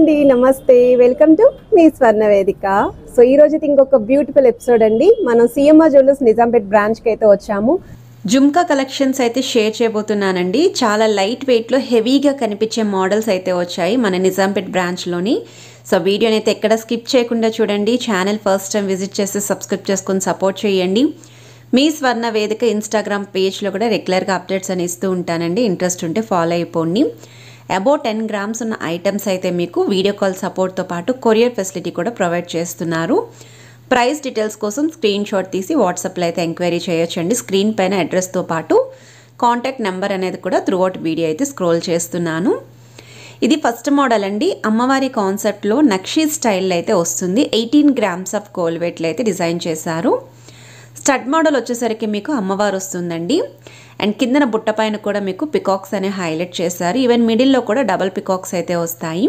అండి, నమస్తే, welcome to me స్వర్ణ వేదిక. సో ఈ రోజు ఇంకొక బ్యూటిఫుల్ ఎపిసోడ్ అండి. మనం సిఎంఆర్ జ్యువెలర్స్ నిజాంపేట్ బ్రాంచ్కి అయితే వచ్చాము. జుమ్కా కలెక్షన్స్ అయితే షేర్ చేయబోతున్నానండి. చాలా లైట్ వెయిట్లో హెవీగా కనిపించే మోడల్స్ అయితే వచ్చాయి మన నిజాంపేట్ బ్రాంచ్లోని. సో వీడియోని అయితే ఎక్కడ స్కిప్ చేయకుండా చూడండి. ఛానల్ ఫస్ట్ టైం విజిట్ చేసి సబ్స్క్రైబ్ చేసుకొని సపోర్ట్ చేయండి. మీ స్వర్ణ వేదిక ఇన్స్టాగ్రామ్ పేజ్లో కూడా రెగ్యులర్గా అప్డేట్స్ అని ఇస్తూ ఉంటానండి. ఇంట్రెస్ట్ ఉంటే ఫాలో అయిపోండి. అబౌట్ 10 grams ఉన్న ఐటమ్స్ అయితే మీకు వీడియో కాల్ సపోర్ట్తో పాటు కొరియర్ ఫెసిలిటీ కూడా ప్రొవైడ్ చేస్తున్నారు. ప్రైస్ డీటెయిల్స్ కోసం స్క్రీన్ షాట్ తీసి వాట్సాప్లో అయితే ఎంక్వైరీ చేయొచ్చండి. స్క్రీన్ పైన అడ్రస్తో పాటు కాంటాక్ట్ నెంబర్ అనేది కూడా త్రూఅవుట్ వీడియో అయితే స్క్రోల్ చేస్తున్నాను. ఇది ఫస్ట్ మోడల్ అండి. అమ్మవారి కాన్సెప్ట్లో నక్షీ స్టైల్ అయితే వస్తుంది. 18 grams ఆఫ్ గోల్డ్ వెయిట్లో అయితే డిజైన్ చేశారు. స్టడ్ మోడల్ వచ్చేసరికి మీకు అమ్మవారు వస్తుందండి. అండ్ కిందన బుట్ట పైన కూడా మీకు పికాక్స్ అనే హైలైట్ చేశారు. ఈవెన్ మిడిల్లో కూడా డబల్ పికాక్స్ అయితే వస్తాయి.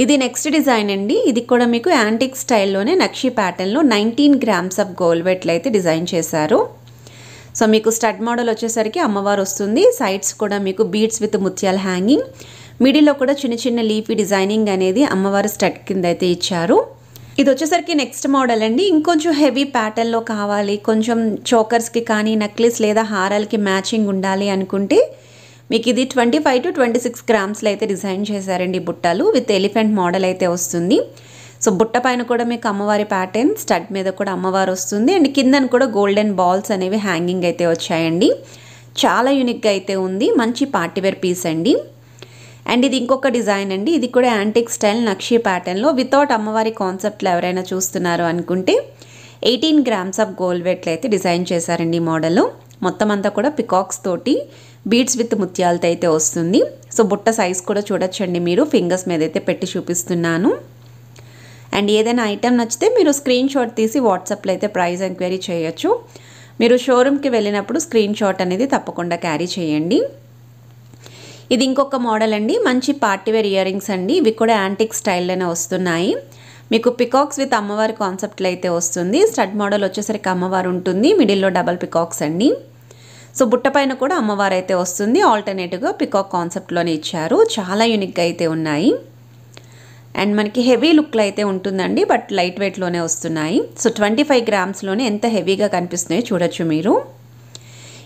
ఇది నెక్స్ట్ డిజైన్ అండి. ఇది కూడా మీకు యాంటిక్ స్టైల్లోనే నక్షీ ప్యాటర్న్లో 19 grams ఆఫ్ గోల్డ్ వెయిట్లో అయితే డిజైన్ చేశారు. సో మీకు స్టడ్ మోడల్ వచ్చేసరికి అమ్మవారు వస్తుంది. సైడ్స్ కూడా మీకు బీడ్స్ విత్ ముత్యాల హ్యాంగింగ్, మిడిల్లో కూడా చిన్న చిన్న లీఫీ డిజైనింగ్ అనేది అమ్మవారి స్టడ్ కింద అయితే ఇచ్చారు. ఇది వచ్చేసరికి నెక్స్ట్ మోడల్ అండి. ఇంకొంచెం హెవీ ప్యాటర్న్లో కావాలి, కొంచెం చోకర్స్కి కానీ నెక్లెస్ లేదా హారాలకి మ్యాచింగ్ ఉండాలి అనుకుంటే మీకు ఇది 25 to 26 grams అయితే డిజైన్ చేశారండి. బుట్టలు విత్ ఎలిఫెంట్ మోడల్ అయితే వస్తుంది. సో బుట్ట పైన కూడా మీకు అమ్మవారి ప్యాటర్న్, స్టడ్ మీద కూడా అమ్మవారు వస్తుంది. అండ్ కిందన కూడా గోల్డెన్ బాల్స్ అనేవి హ్యాంగింగ్ అయితే వచ్చాయండి. చాలా యూనిక్గా అయితే ఉంది. మంచి పార్టీవేర్ పీస్ అండి. అండ్ ఇది ఇంకొక డిజైన్ అండి. ఇది కూడా యాంటిక్ స్టైల్ నక్షీ ప్యాటర్న్లో వితౌట్ అమ్మవారి కాన్సెప్ట్లో ఎవరైనా చూస్తున్నారు అనుకుంటే 18 grams ఆఫ్ గోల్డ్ వెయిట్లో అయితే డిజైన్ చేశారండి. ఈ మోడల్ మొత్తం అంతా కూడా పికాక్స్ తోటి బీడ్స్ విత్ ముత్యాలతో అయితే వస్తుంది. సో బుట్ట సైజ్ కూడా చూడొచ్చండి మీరు. ఫింగర్స్ మీద అయితే పెట్టి చూపిస్తున్నాను. అండ్ ఏదైనా ఐటెం నచ్చితే మీరు స్క్రీన్ షాట్ తీసి వాట్సాప్లో అయితే ప్రైస్ ఎంక్వైరీ చేయొచ్చు. మీరు షోరూమ్కి వెళ్ళినప్పుడు స్క్రీన్ షాట్ అనేది తప్పకుండా క్యారీ చేయండి. ఇది ఇంకొక మోడల్ అండి. మంచి పార్టీవేర్ ఇయర్ రింగ్స్ అండి. ఇవి కూడా యాంటిక్ స్టైల్లోనే వస్తున్నాయి. మీకు పికాక్స్ విత్ అమ్మవారి కాన్సెప్ట్లో అయితే వస్తుంది. స్టడ్ మోడల్ వచ్చేసరికి అమ్మవారు ఉంటుంది. మిడిల్లో డబల్ పికాక్స్ అండి. సో బుట్ట పైన కూడా అమ్మవారు అయితే వస్తుంది. ఆల్టర్నేటివ్గా పికాక్ కాన్సెప్ట్లోనే ఇచ్చారు. చాలా యూనిక్గా అయితే ఉన్నాయి. అండ్ మనకి హెవీ లుక్లో అయితే ఉంటుందండి, బట్ లైట్ వెయిట్లోనే వస్తున్నాయి. సో 25 grams ఎంత హెవీగా కనిపిస్తున్నాయో చూడొచ్చు మీరు.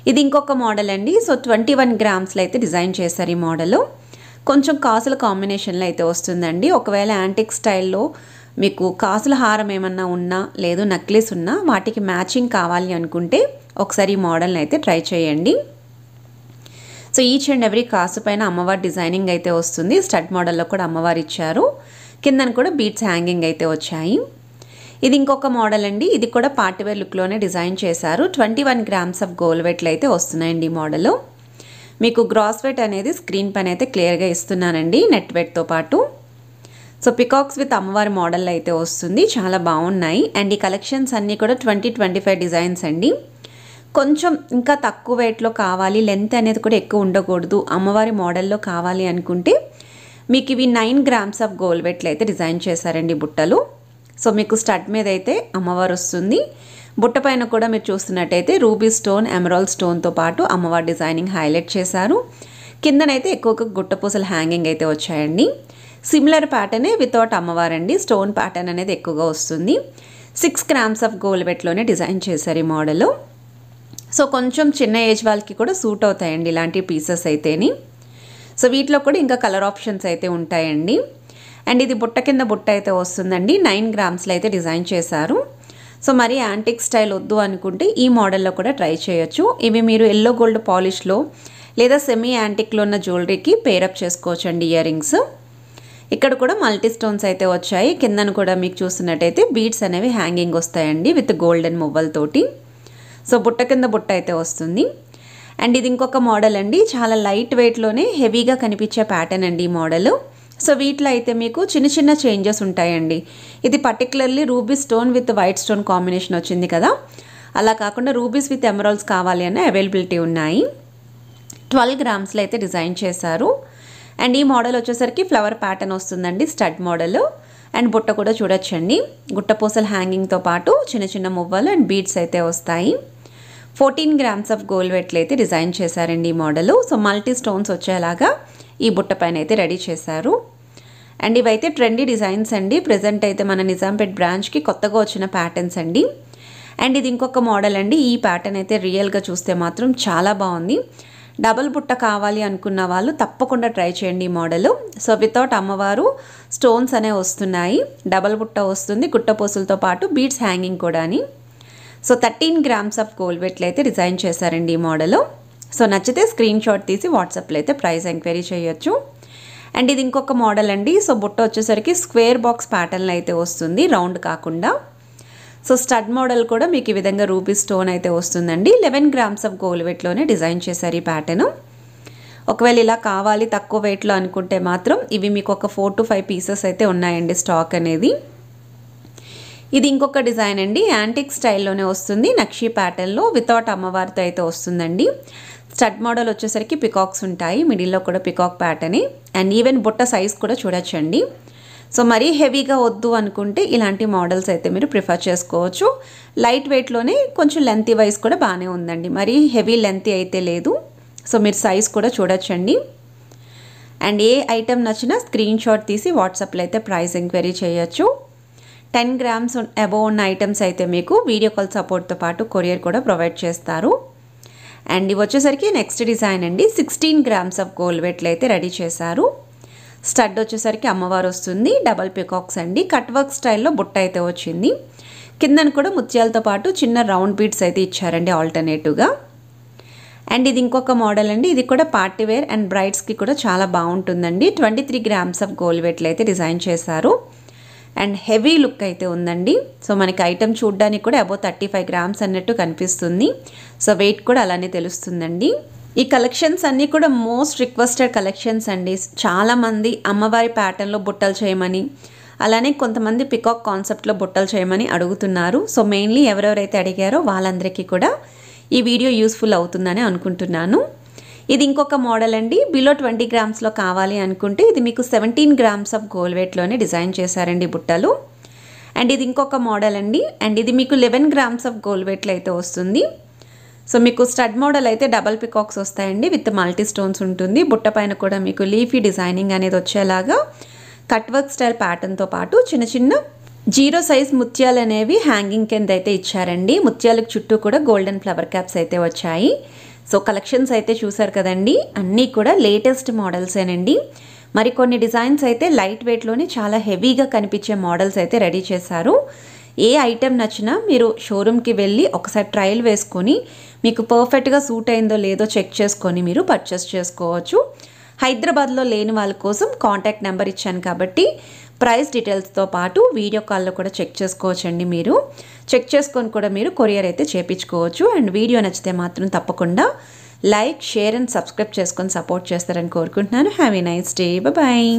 ఇది ఇంకొక మోడల్ అండి. సో 21 grams అయితే డిజైన్ చేశారు. ఈ మోడల్ కొంచెం కాసుల కాంబినేషన్లో అయితే వస్తుందండి. ఒకవేళ యాంటిక్ స్టైల్లో మీకు కాసుల హారం ఏమన్నా ఉన్నా లేదు నెక్లెస్ ఉన్నా వాటికి మ్యాచింగ్ కావాలి అనుకుంటే ఒకసారి ఈ మోడల్ని అయితే ట్రై చేయండి. సో ఈచ్ అండ్ ఎవ్రీ కాసు పైన అమ్మవారి డిజైనింగ్ అయితే వస్తుంది. స్టడ్ మోడల్లో కూడా అమ్మవారు ఇచ్చారు. కిందన కూడా బీడ్స్ హ్యాంగింగ్ అయితే వచ్చాయి. ఇది ఇంకొక మోడల్ అండి. ఇది కూడా పార్టీవేర్ లుక్లోనే డిజైన్ చేశారు. 21 grams ఆఫ్ గోల్డ్ వెయిట్లో అయితే వస్తున్నాయండి. ఈ మోడల్ మీకు గ్రాస్ వెయిట్ అనేది స్క్రీన్ పైన అయితే క్లియర్గా ఇస్తున్నానండి, నెట్ వెయిట్తో పాటు. సో పికాక్స్ విత్ అమ్మవారి మోడల్ అయితే వస్తుంది. చాలా బాగున్నాయి. అండ్ ఈ కలెక్షన్స్ అన్నీ కూడా 20-25 డిజైన్స్ అండి. కొంచెం ఇంకా తక్కువ వెయిట్లో కావాలి, లెంత్ అనేది కూడా ఎక్కువ ఉండకూడదు, అమ్మవారి మోడల్లో కావాలి అనుకుంటే మీకు ఇవి 9 grams ఆఫ్ గోల్డ్ వెయిట్లో అయితే డిజైన్ చేశారండి బుట్టలు. సో మీకు స్టడ్ మీద అయితే అమ్మవారు వస్తుంది. బుట్ట పైన కూడా మీరు చూస్తున్నట్టయితే రూబీ స్టోన్, ఎమరాల్డ్ స్టోన్తో పాటు అమ్మవారి డిజైనింగ్ హైలైట్ చేశారు. కిందనైతే ఎక్కువగా గుట్టపూసల హ్యాంగింగ్ అయితే వచ్చాయండి. సిమిలర్ ప్యాటర్నే వితౌట్ అమ్మవారండి. స్టోన్ ప్యాటర్న్ అనేది ఎక్కువగా వస్తుంది. 6 grams ఆఫ్ గోల్డ్ వెయిట్లోనే డిజైన్ చేశారు ఈ మోడల్. సో కొంచెం చిన్న ఏజ్ వాళ్ళకి కూడా సూట్ అవుతాయండి ఇలాంటి పీసెస్ అయితేని. సో వీటిలో కూడా ఇంకా కలర్ ఆప్షన్స్ అయితే ఉంటాయండి. అండ్ ఇది బుట్ట కింద బుట్ట అయితే వస్తుందండి. 9 grams అయితే డిజైన్ చేశారు. సో మరి యాంటిక్ స్టైల్ వద్దు అనుకుంటే ఈ మోడల్లో కూడా ట్రై చేయొచ్చు. ఇవి మీరు ఎల్లో గోల్డ్ పాలిష్లో లేదా సెమీ యాంటిక్లో ఉన్న జ్యువెలరీకి పేరప్ చేసుకోవచ్చు అండి. ఇయర్ రింగ్స్ ఇక్కడ కూడా మల్టీ స్టోన్స్ అయితే వచ్చాయి. కిందన కూడా మీకు చూస్తున్నట్టయితే బీడ్స్ అనేవి హ్యాంగింగ్ వస్తాయండి విత్ గోల్డెన్ మువ్వలతోటి. సో బుట్ట కింద బుట్ట అయితే వస్తుంది. అండ్ ఇది ఇంకొక మోడల్ అండి. చాలా లైట్ వెయిట్లోనే హెవీగా కనిపించే ప్యాటర్న్ అండి ఈ మోడల్. సో వీటిలో అయితే మీకు చిన్న చిన్న చేంజెస్ ఉంటాయండి. ఇది particularly ruby stone with white stone combination వచ్చింది కదా, అలా కాకుండా రూబీస్ విత్ ఎమరాల్డ్స్ కావాలి అనే అవైలబిలిటీ ఉన్నాయి. 12 grams అయితే డిజైన్ చేశారు. అండ్ ఈ మోడల్ వచ్చేసరికి ఫ్లవర్ ప్యాటర్న్ వస్తుందండి, స్టడ్ మోడల్. అండ్ బుట్ట కూడా చూడొచ్చండి, గుట్టపూసల హ్యాంగింగ్తో పాటు చిన్న చిన్న మువ్వలు అండ్ బీడ్స్ అయితే వస్తాయి. 14 grams ఆఫ్ గోల్డ్ వెయిట్లో అయితే డిజైన్ చేశారండి ఈ మోడల్. సో మల్టీ స్టోన్స్ వచ్చేలాగా ఈ బుట్ట పైన అయితే రెడీ చేశారు. అండ్ ఇవైతే ట్రెండీ డిజైన్స్ అండి. ప్రెజెంట్ అయితే మన నిజాంపేట్ బ్రాంచ్కి కొత్తగా వచ్చిన ప్యాటర్న్స్ అండి. అండ్ ఇది ఇంకొక మోడల్ అండి. ఈ ప్యాటర్న్ అయితే రియల్గా చూస్తే మాత్రం చాలా బాగుంది. డబుల్ బుట్ట కావాలి అనుకున్న వాళ్ళు తప్పకుండా ట్రై చేయండి ఈ మోడల్. సో వితౌట్ అమ్మవారు స్టోన్స్ అనేవి వస్తున్నాయి, డబుల్ బుట్ట వస్తుంది, గుట్టపూసలతో పాటు బీడ్స్ హ్యాంగింగ్ కూడా అని. సో 13 grams ఆఫ్ గోల్డ్ వెట్లు అయితే డిజైన్ చేశారండి ఈ మోడల్. సో నచ్చితే స్క్రీన్ షాట్ తీసి వాట్సాప్లో అయితే ప్రైస్ ఎంక్వైరీ చేయొచ్చు. అండ్ ఇది ఇంకొక మోడల్ అండి. సో బుట్ట వచ్చేసరికి స్క్వేర్ బాక్స్ ప్యాటర్న్లో అయితే వస్తుంది, రౌండ్ కాకుండా. సో స్టడ్ మోడల్ కూడా మీకు ఈ విధంగా రూబీ స్టోన్ అయితే వస్తుందండి. 11 grams ఆఫ్ గోల్డ్ వెట్లోనే డిజైన్ చేశారు ఈ ప్యాటర్న్. ఒకవేళ ఇలా కావాలి తక్కువ వెయిట్లో అనుకుంటే మాత్రం ఇవి మీకు ఒక 4 to 5 పీసెస్ అయితే ఉన్నాయండి స్టాక్ అనేది. ఇది ఇంకొక డిజైన్ అండి. యాంటిక్ స్టైల్లోనే వస్తుంది, నక్షీ ప్యాటర్న్లో వితౌట్ అమ్మవారితో అయితే వస్తుందండి. స్టడ్ మోడల్ వచ్చేసరికి పికాక్స్ ఉంటాయి, మిడిల్లో కూడా పికాక్ ప్యాటర్నే. అండ్ ఈవెన్ బుట్ట సైజ్ కూడా చూడొచ్చండి. సో మరీ హెవీగా వద్దు అనుకుంటే ఇలాంటి మోడల్స్ అయితే మీరు ప్రిఫర్ చేసుకోవచ్చు. లైట్ వెయిట్లోనే కొంచెం లెంతీ వైజ్ కూడా బాగానే ఉందండి, మరీ హెవీ లెంతీ అయితే లేదు. సో మీరు సైజ్ కూడా చూడొచ్చండి. అండ్ ఏ ఐటెం నచ్చినా స్క్రీన్ షాట్ తీసి వాట్సాప్లో అయితే ప్రైస్ ఎంక్వైరీ చేయొచ్చు. 10 grams అబోవ్ ఉన్న ఐటమ్స్ అయితే మీకు వీడియో కాల్ సపోర్ట్తో పాటు కొరియర్ కూడా ప్రొవైడ్ చేస్తారు. అండ్ ఇవి వచ్చేసరికి నెక్స్ట్ డిజైన్ అండి. 16 grams ఆఫ్ గోల్డ్ వెట్లు అయితే రెడీ చేశారు. స్టడ్ వచ్చేసరికి అమ్మవారు వస్తుంది, డబల్ పికాక్స్ అండి. కట్ వర్క్ స్టైల్లో బుట్ట అయితే వచ్చింది. కిందన కూడా ముత్యాలతో పాటు చిన్న రౌండ్ బీడ్స్ అయితే ఇచ్చారండి ఆల్టర్నేటివ్గా. అండ్ ఇది ఇంకొక మోడల్ అండి. ఇది కూడా పార్టీ వేర్ అండ్ బ్రైడ్స్కి కూడా చాలా బాగుంటుందండి. 23 grams ఆఫ్ గోల్డ్ వెట్లు అయితే డిజైన్ చేశారు. అండ్ హెవీ లుక్ అయితే ఉందండి. సో మనకి ఐటమ్ చూడడానికి కూడా అబౌవ్ 35 grams అన్నట్టు కనిపిస్తుంది. సో వెయిట్ కూడా అలానే తెలుస్తుందండి. ఈ కలెక్షన్స్ అన్నీ కూడా మోస్ట్ రిక్వెస్టెడ్ కలెక్షన్స్ అండి. చాలామంది అమ్మవారి ప్యాటర్న్లో బుట్టలు చేయమని, అలానే కొంతమంది పికాక్ కాన్సెప్ట్లో బుట్టలు చేయమని అడుగుతున్నారు. సో మెయిన్లీ ఎవరెవరైతే అడిగారో వాళ్ళందరికీ కూడా ఈ వీడియో యూస్ఫుల్ అవుతుందని అనుకుంటున్నాను. ఇది ఇంకొక మోడల్ అండి. బిలో 20 grams కావాలి అనుకుంటే ఇది మీకు 17 grams ఆఫ్ గోల్డ్ వెట్లోనే డిజైన్ చేశారండి బుట్టలు. అండ్ ఇది ఇంకొక మోడల్ అండి. అండ్ ఇది మీకు 11 grams ఆఫ్ గోల్డ్ వెట్లు అయితే వస్తుంది. సో మీకు స్టడ్ మోడల్ అయితే డబల్ పికాక్స్ వస్తాయండి, విత్ మల్టీ స్టోన్స్ ఉంటుంది. బుట్ట పైన కూడా మీకు లీఫీ డిజైనింగ్ అనేది వచ్చేలాగా కట్ వర్క్ స్టైల్ ప్యాటర్న్తో పాటు చిన్న చిన్న 0 size ముత్యాలు అనేవి హ్యాంగింగ్ కింద అయితే ఇచ్చారండి. ముత్యాలకు చుట్టూ కూడా గోల్డెన్ ఫ్లవర్ క్యాప్స్ అయితే వచ్చాయి. సో కలెక్షన్స్ అయితే చూసారు కదండి, అన్నీ కూడా లేటెస్ట్ మోడల్సేనండి. మరికొన్ని డిజైన్స్ అయితే లైట్ వెయిట్లోనే చాలా హెవీగా కనిపించే మోడల్స్ అయితే రెడీ చేశారు. ఏ ఐటెం నచ్చినా మీరు షోరూమ్కి వెళ్ళి ఒకసారి ట్రయల్ వేసుకొని మీకు పర్ఫెక్ట్గా సూట్ అయిందో లేదో చెక్ చేసుకొని మీరు పర్చేస్ చేసుకోవచ్చు. హైదరాబాద్లో లేని వాళ్ళ కోసం కాంటాక్ట్ నెంబర్ ఇచ్చాను కాబట్టి ప్రైస్ డీటెయిల్స్తో పాటు వీడియో కాల్లో కూడా చెక్ చేసుకోవచ్చండి. మీరు చెక్ చేసుకొని కూడా మీరు కొరియర్ అయితే చేయించుకోవచ్చు. అండ్ వీడియో నచ్చితే మాత్రం తప్పకుండా లైక్, షేర్ అండ్ సబ్స్క్రైబ్ చేసుకొని సపోర్ట్ చేస్తారని కోరుకుంటున్నాను. Have a nice day. Bye.